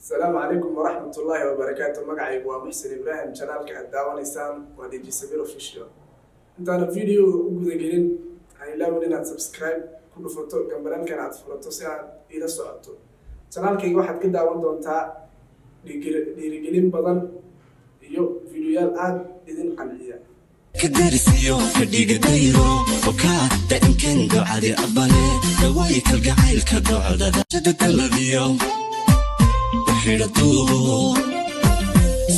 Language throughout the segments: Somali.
السلام عليكم ورحمة الله وبركاته. مقعي ومحسن إبراهيم شانالك الدعوان إسان وديجي سبيل أوفيشيال. انت أنا فيديو وقود قلين هاي لاو لنا سبسكرايب كل فرطو جنبران كان عاد فرطو ساعة إلى ساعته. شانالك واحد كده دعوان دونتا ليرجلين بدن يو فيديوهات عاد إذن قنعية. كدرسيو فديق دايرو وكا دائم كان قاعد أبالي دوايك القعيل كدوع جدد الذيو وحيرتو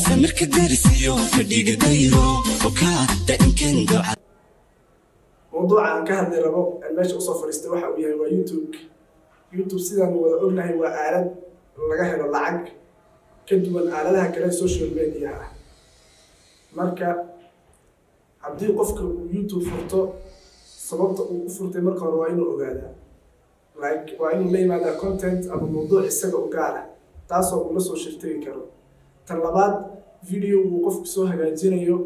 سمر كدرسيو فديق دايرو وكا دائم كان قاعد موضوع عن كهذا الربو الماشي أصفر استوحى وياه يوتيوب سيدان وقلنا هو آلات لقاها للعق كدوا آلاتها كلا السوشيال ميديا مركا haddii qofka uu YouTube furto sababta uu u furtay marka hore waa inuu ogaadaa waa inuu la yimaadaa content ama mawduuc isaga u gaar ah taasoo uu la soo shirtagi karo. Tan labaad video uu qofku soo hagaajinayo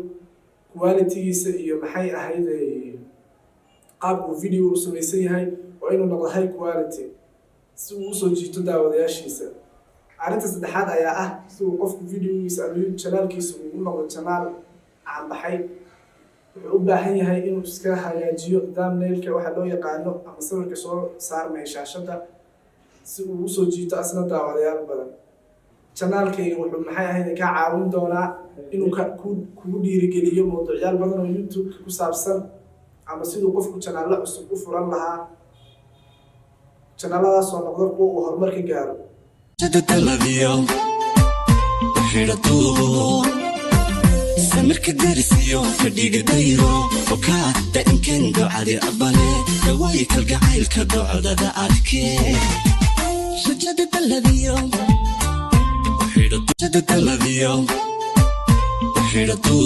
quality-giisa iyo maxay ahayd qaabku video u samaysan yahay waa inuu noqdo high quality si uu soo jiito daawadayaashiisa. Arrinta saddexaad ayaa ah si uu qofku video-giisa ama YouTube channel-kiisa uu noqdo channel aan baxay wuxuu u baahan yahay inuu iska hagaajiyo thumbnail-ka waxa loo yaqaano ama sawirka soo saarmay shaashada si uu u soo jiito asna daawadayaal badan. Channel-kayga wuxuu maxay ahayd ka caawin doonaa inuu kugu dhiirigeliyo mowduucyaal badan oo YouTube ku saabsan ama sidoo qofku channel cusub u furan lahaa channeladaas oo noqdo kuwa uu horumar ka gaaro. سمر كدرسيو فديق دايرو وكا دائم كان قاعد أبالي دوايك القعيل كدوع ذا أركي جدد الذيو وحيرتو